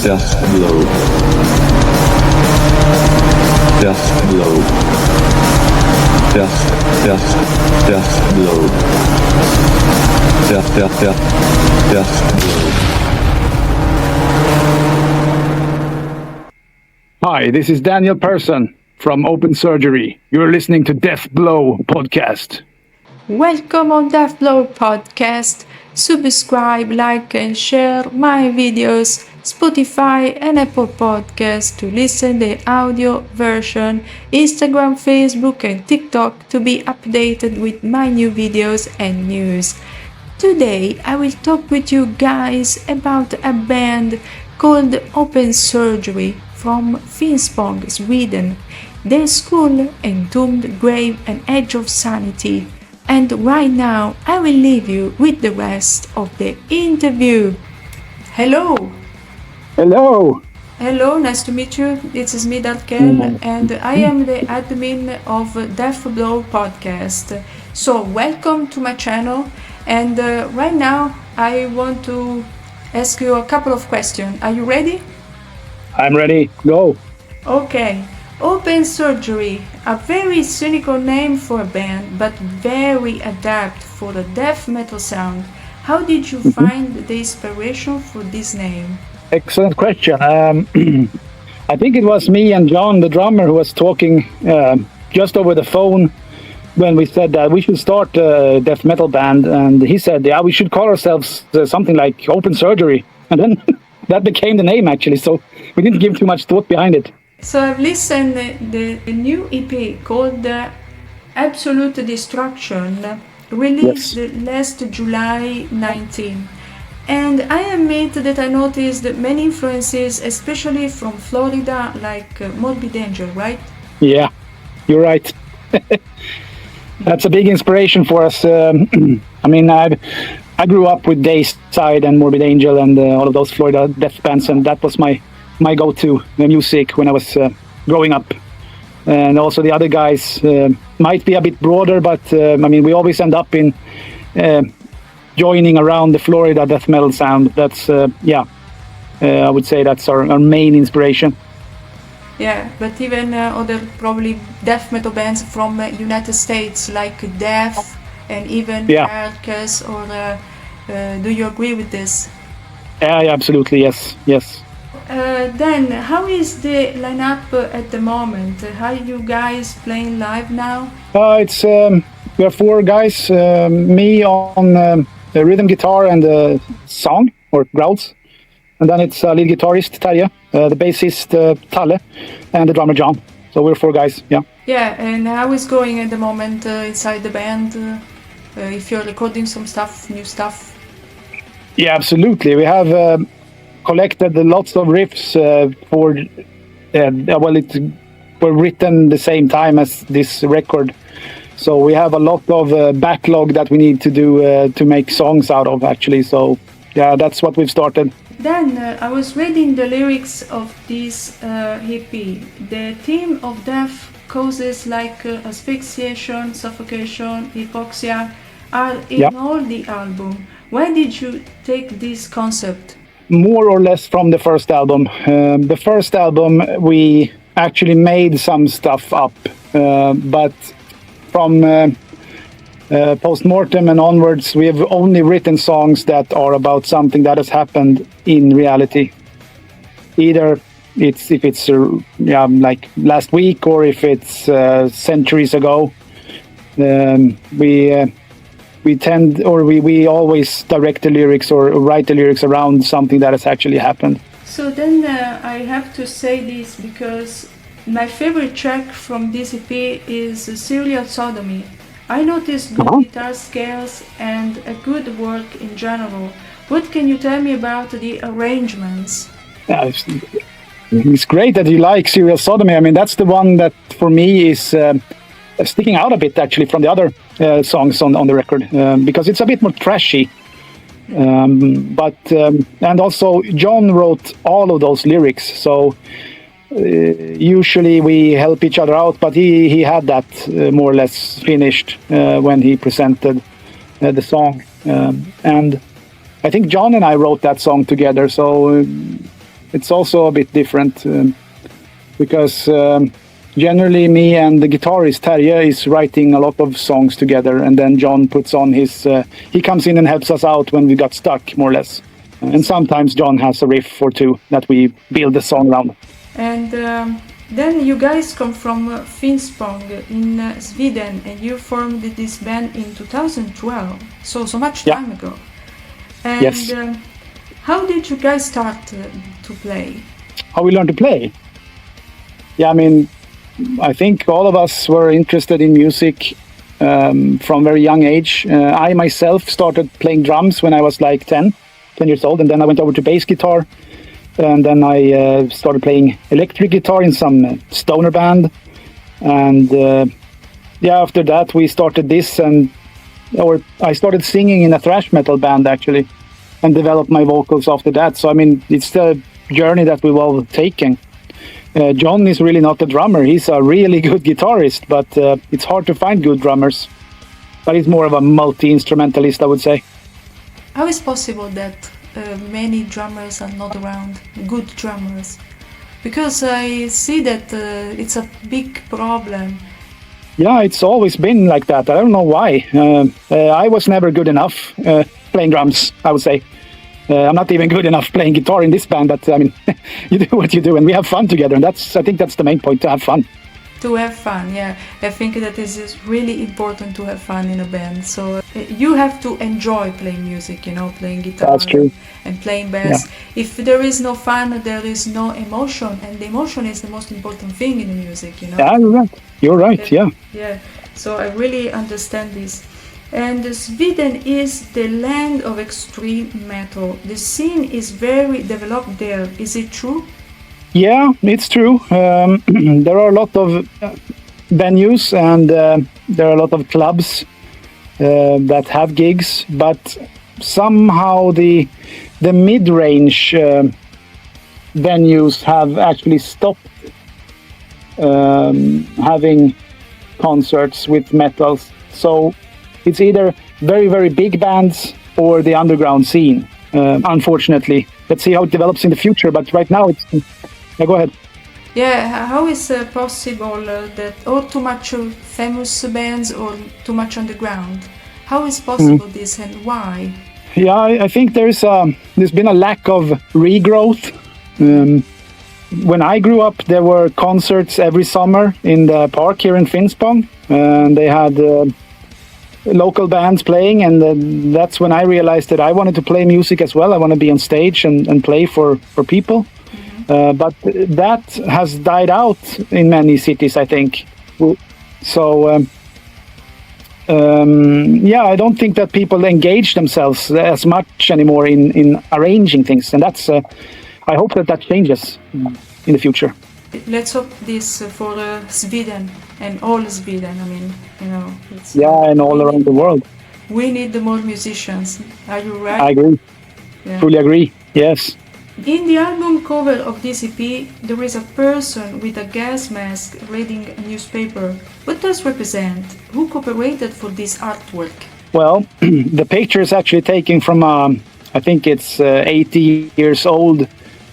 Death Blow. Death Blow. Death Blow. Death Blow. Hi, this is Daniel Persson from Open Surgery. You're listening to Death Blow podcast. Welcome on Death Blow podcast. Subscribe, like and share my videos, Spotify and Apple Podcasts to listen the audio version, Instagram, Facebook and TikTok to be updated with my new videos and news. Today I will talk with you guys about a band called Open Surgery from Finspång, Sweden. Their school, Entombed Grave and Edge of Sanity. And right now, I will leave you with the rest of the interview. Hello! Hello! Hello, nice to meet you. This is me, Dalkel, and I am the admin of Death Blow podcast. So, welcome to my channel. And right now, I want to ask you a couple of questions. Are you ready? I'm ready. Go! Okay. Open Surgery, a very cynical name for a band, but very adapt for the death metal sound. How did you find the inspiration for this name? Excellent question. I think it was me and John, the drummer, who was talking just over the phone when we said that we should start a death metal band. And he said, yeah, we should call ourselves something like Open Surgery. And then that became the name, actually. So we didn't give too much thought behind it. So I've listened the new EP called Absolute Destruction, released last July 19. And I admit that I noticed many influences, especially from Florida, like Morbid Angel, right? Yeah, you're right. That's a big inspiration for us. I mean, I grew up with Dayside and Morbid Angel and all of those Florida death bands, and that was my go-to music when I was growing up. And also the other guys might be a bit broader, but I mean, we always end up in joining around the Florida death metal sound. That's, I would say that's our main inspiration. Yeah, but even other probably death metal bands from United States like Death and even Carcass, or do you agree with this? Yeah, absolutely, yes. Then, how is the lineup at the moment? How are you guys playing live now? It's we are four guys. Me on the rhythm guitar and song or growls, and then it's lead guitarist Terje, the bassist Talle, and the drummer John. So we're four guys. Yeah. Yeah, and how is going at the moment inside the band? If you're recording some stuff, new stuff. Yeah, absolutely. We have. Collected lots of riffs were written the same time as this record, so we have a lot of backlog that we need to do to make songs out of, actually. So yeah, that's what we've started. Then I was reading the lyrics of this EP. The theme of death causes like asphyxiation, suffocation, hypoxia are in all the album. Why did you take this concept? More or less from the first album. The first album, we actually made some stuff up, but from post-mortem and onwards, we have only written songs that are about something that has happened in reality. Either if it's like last week, or if it's centuries ago. We always direct the lyrics or write the lyrics around something that has actually happened. So then I have to say this because my favorite track from this EP is Serial Sodomy. I noticed good guitar scales and a good work in general. What can you tell me about the arrangements? It's great that you like Serial Sodomy. I mean, that's the one that for me is sticking out a bit actually from the other songs on the record, because it's a bit more trashy. And also John wrote all of those lyrics, so usually we help each other out, but he had that more or less finished when he presented the song. And I think John and I wrote that song together, so it's also a bit different because generally me and the guitarist Terje is writing a lot of songs together, and then John puts on his. He comes in and helps us out when we got stuck, more or less. And sometimes John has a riff or two that we build the song around. And then you guys come from Finspång in Sweden, and you formed this band in 2012. So much time ago. And yes. How did you guys start to play? How we learned to play? Yeah, I mean, I think all of us were interested in music from very young age. I myself started playing drums when I was like 10 years old, and then I went over to bass guitar, and then I started playing electric guitar in some stoner band, and after that we started this, or I started singing in a thrash metal band actually, and developed my vocals after that. So I mean, it's the journey that we've all taken. John is really not a drummer. He's a really good guitarist, but it's hard to find good drummers. But he's more of a multi-instrumentalist, I would say. How is possible that many drummers are not around, good drummers? Because I see that it's a big problem. Yeah, it's always been like that. I don't know why. I was never good enough playing drums, I would say. I'm not even good enough playing guitar in this band, but I mean, you do what you do, and we have fun together, and I think that's the main point, to have fun. To have fun, yeah. I think that it is really important to have fun in a band. So you have to enjoy playing music, playing guitar. That's true. And playing bass. Yeah. If there is no fun, there is no emotion, and the emotion is the most important thing in the music, Yeah, you're right, yeah. Yeah, so I really understand this. And Sweden is the land of extreme metal. The scene is very developed there. Is it true? Yeah, it's true. There are a lot of venues, and there are a lot of clubs that have gigs, but somehow the mid-range venues have actually stopped having concerts with metals. So it's either very, very big bands or the underground scene, unfortunately. Let's see how it develops in the future, but right now it's... Yeah, go ahead. Yeah, how is possible that or too much famous bands or too much underground? How is possible this, and why? Yeah, I think there's been a lack of regrowth. When I grew up, there were concerts every summer in the park here in Finspång, and they had local bands playing, and that's when I realized that I wanted to play music as well. I want to be on stage and play for people. But that has died out in many cities, I think. So, I don't think that people engage themselves as much anymore in arranging things. And that's, I hope that changes in the future. Let's hope this for Sweden and all Sweden. I mean, and all around the world. We need more musicians. Are you right? I agree. Yeah. Fully agree. Yes. In the album cover of this EP, there is a person with a gas mask reading a newspaper. What does represent? Who cooperated for this artwork? Well, the picture is actually taken from, I think it's 80 years old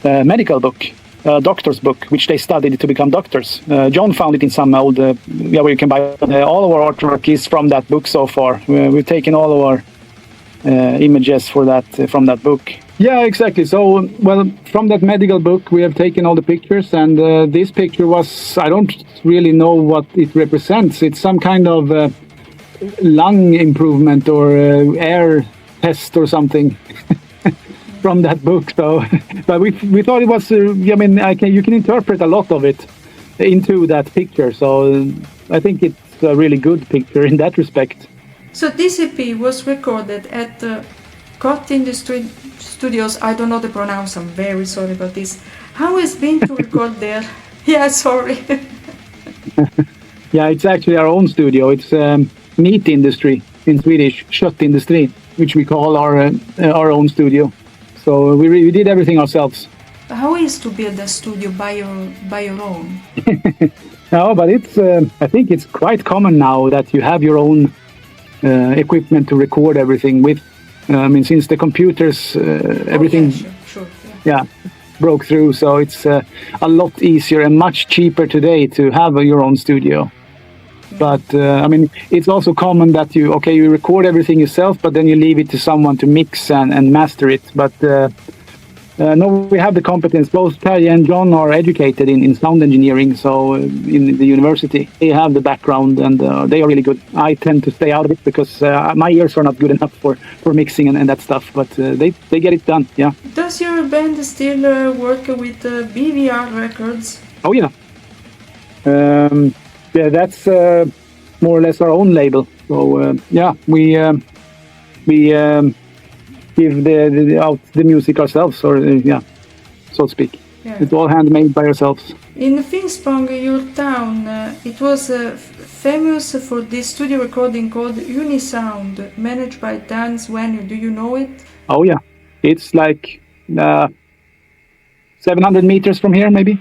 medical book, doctor's book, which they studied to become doctors. John found it in some old, where you can buy all of our artwork is from that book so far. We've taken all of our images for that from that book. Yeah, exactly. So, well, from that medical book, we have taken all the pictures, and this picture was, I don't really know what it represents. It's some kind of lung improvement or air test or something from that book. So, but we thought it was, you can interpret a lot of it into that picture. So I think it's a really good picture in that respect. So this EP was recorded at Cut Industry Studios. I don't know the pronounce. I'm very sorry about this. How has been to record there? Yeah, sorry. Yeah, it's actually our own studio. It's meat industry in Swedish, kött industri, which we call our own studio. So we did everything ourselves. How is to build a studio by your own? No, but it's. I think it's quite common now that you have your own equipment to record everything with. Since the computers, everything. Sure. Yeah, broke through. So it's a lot easier and much cheaper today to have your own studio. But I mean, it's also common that you record everything yourself, but then you leave it to someone to mix and master it. But no, we have the competence. Both Terje and John are educated in sound engineering, so in the university. They have the background, and they are really good. I tend to stay out of it because my ears are not good enough for mixing and that stuff, but they get it done, yeah. Does your band still work with BVR Records? Oh, yeah. Yeah, that's more or less our own label. So, yeah, we give out the music ourselves, or yeah, so to speak. Yeah. It's all handmade by ourselves. In Finspång, your town, it was famous for this studio recording called Unisound, managed by Dan Swanö. Do you know it? Oh yeah, it's like 700 meters from here, maybe.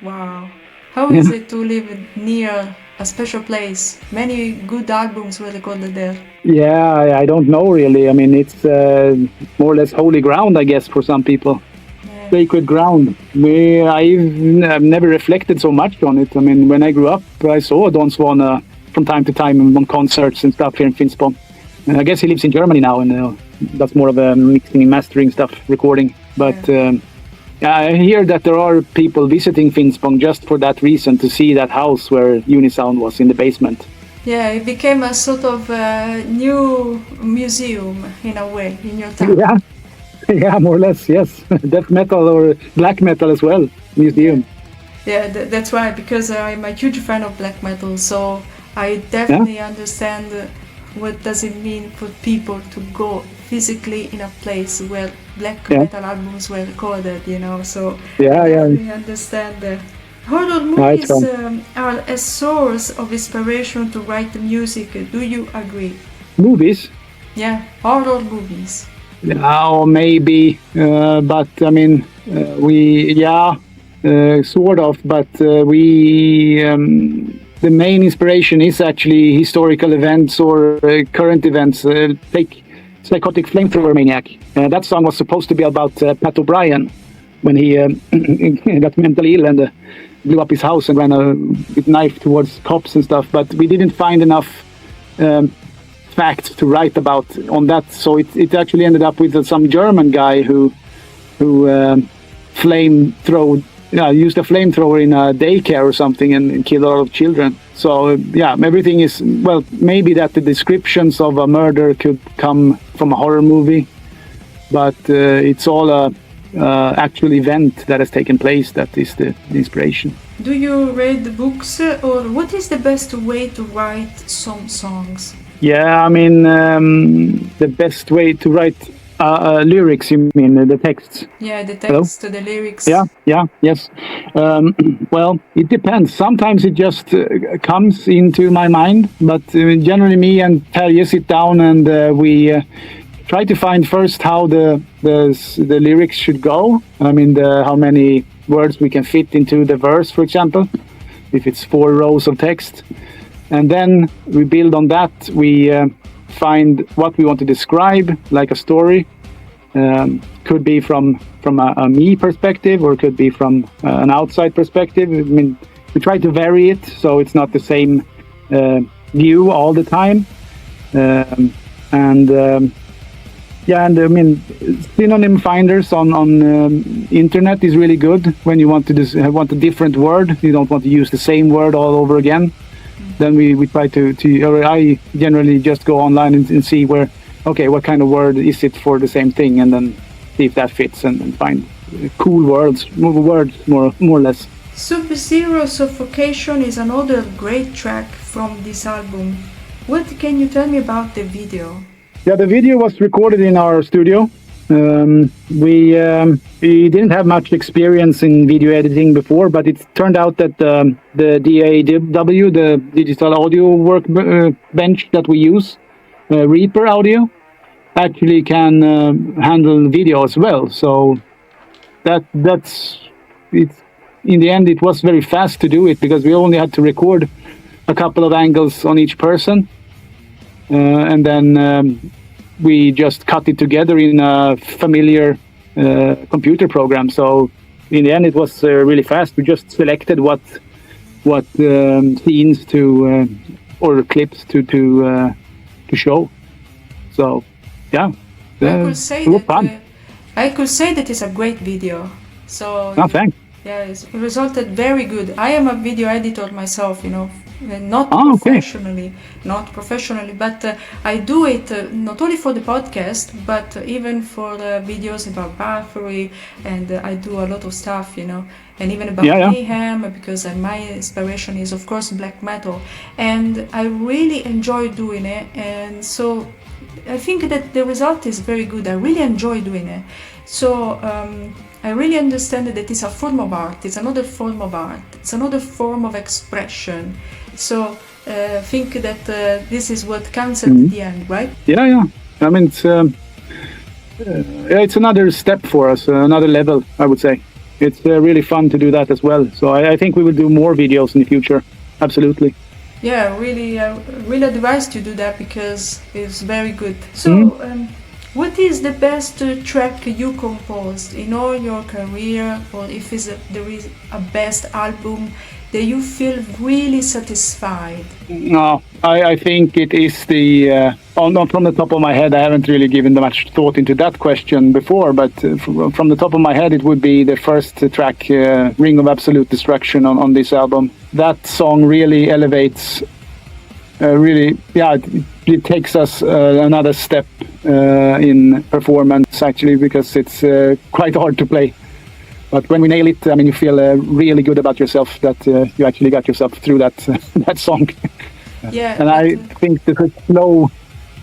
Wow. How is it to live near a special place? Many good albums were recorded there. Yeah, I don't know really. I mean, it's more or less holy ground, I guess, for some people. Yeah. Sacred ground. I've never reflected so much on it. I mean, when I grew up, I saw Dan Swanö from time to time on concerts and stuff here in Finspång. I guess he lives in Germany now, and that's more of a mixing and mastering stuff, recording. But I hear that there are people visiting Finspång just for that reason, to see that house where Unisound was in the basement. Yeah, it became a sort of new museum in a way in your town. Yeah, more or less, yes. Death metal or black metal as well, museum. Yeah, that's why, because I'm a huge fan of black metal, so I definitely understand what does it mean for people to go physically in a place where black metal albums were recorded, you know. So I understand. Horror movies are a source of inspiration to write the music. Do you agree? Movies? Yeah, horror movies. Oh, maybe, but I mean, sort of. But the main inspiration is actually historical events or current events. Take Psychotic Flamethrower Maniac. That song was supposed to be about Pat O'Brien when he got mentally ill and blew up his house and ran with knife towards cops and stuff. But we didn't find enough facts to write about on that, so it actually ended up with some German guy who used a flamethrower in a daycare or something and killed a lot of children. So everything is, well, maybe that the descriptions of a murder could come from a horror movie, but it's all a actual event that has taken place that is the inspiration. Do you read the books, or what is the best way to write some songs? Yeah, I mean, the best way to write lyrics, you mean, the texts? Yeah, the text, the lyrics. Yes. Well, it depends. Sometimes it just comes into my mind, but generally me and Terje sit down and we try to find first how the lyrics should go. I mean, how many words we can fit into the verse, for example, if it's 4 rows of text. And then we build on that. We find what we want to describe, like a story. Could be from a me perspective, or could be from an outside perspective. I mean, we try to vary it so it's not the same view all the time. And I mean, synonym finders on internet is really good when you want want a different word. You don't want to use the same word all over again. Then we try or I generally just go online and see what kind of word is it for the same thing, and then see if that fits and find cool words more or less. Sub-Zero Suffocation is another great track from this album. What can you tell me about the video? Yeah, the video was recorded in our studio. We didn't have much experience in video editing before, but it turned out that the DAW, the digital audio workbench that we use, Reaper Audio, actually can handle video as well. So that's it. In the end, it was very fast to do it because we only had to record a couple of angles on each person, and then we just cut it together in a familiar computer program. So in the end, it was really fast. We just selected what scenes to or clips to show. So, yeah, I could say it was that fun. I could say that it's a great video. So Oh, thanks. yeah, it resulted very good. I am a video editor myself, and not Okay. professionally, but I do it not only for the podcast, but even for the videos about Bathory, and I do a lot of stuff, and even about Yeah. Mayhem, because my inspiration is of course black metal, and I really enjoy doing it, and so I think that the result is very good. I really enjoy doing it. So I really understand that it's a form of art. It's another form of art. It's another form of expression. So I think that this is what counts at the end, right? Yeah. I mean, it's another step for us, another level, I would say. It's really fun to do that as well. So I think we will do more videos in the future. Absolutely. Yeah, really advise to do that because it's very good. So, what is the best track you composed in all your career, or if there is a best album that you feel really satisfied? No, I think it is the. Not from the top of my head, I haven't really given much thought into that question before, but from the top of my head, it would be the first track, Ring of Absolute Destruction on this album. That song really elevates, it takes us another step in performance, actually, because it's quite hard to play. But when we nail it, I mean, you feel really good about yourself that you actually got yourself through that song. Yeah. And I think the flow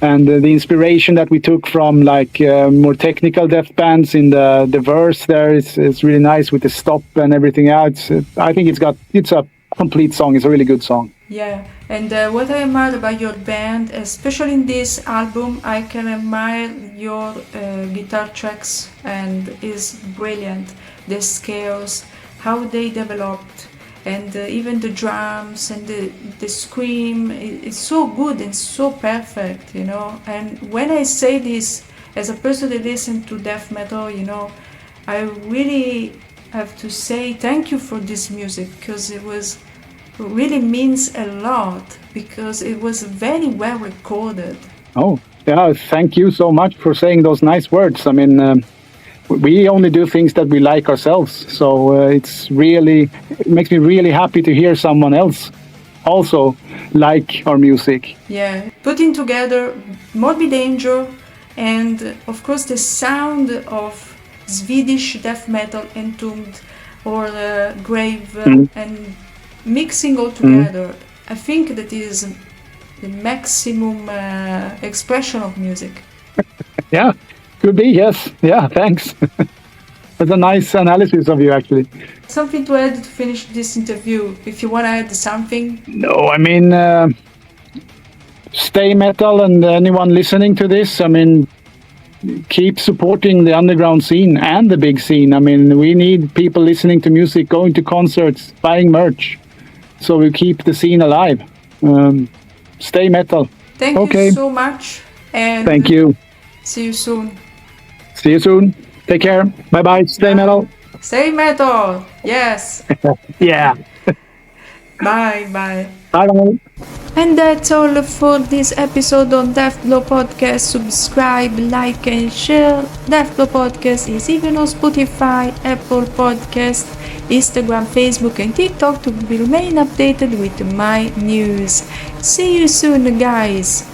and the inspiration that we took from like more technical death bands in the verse there is really nice with the stop and everything else. I think it's a complete song. It's a really good song. Yeah, and what I admire about your band, especially in this album, I can admire your guitar tracks, and is brilliant. The scales, how they developed, and even the drums and the scream, it's so good and so perfect, And when I say this, as a person that listens to death metal, I really have to say thank you for this music, because it really means a lot, because it was very well recorded. Oh, yeah, thank you so much for saying those nice words. I mean, we only do things that we like ourselves, so it makes me really happy to hear someone else also like our music. Yeah, putting together Morbid Angel and of course the sound of Swedish death metal, Entombed or Grave, and mixing all together, I think that is the maximum expression of music. Yeah, could be, yes. Yeah, thanks. That's a nice analysis of you, actually. Something to add to finish this interview, if you want to add something? No, I mean, stay metal, and anyone listening to this, I mean, keep supporting the underground scene and the big scene. I mean, we need people listening to music, going to concerts, buying merch, so we keep the scene alive. Stay metal. Thank you so much. And thank you. See you soon. See you soon. Take care. Bye-bye. Stay metal. Stay metal. Yes. Yeah. Bye. Bye. Bye. And that's all for this episode on Deathblow Podcast. Subscribe, like and share. Deathblow Podcast is even on Spotify, Apple Podcast, Instagram, Facebook and TikTok to remain updated with my news. See you soon, guys.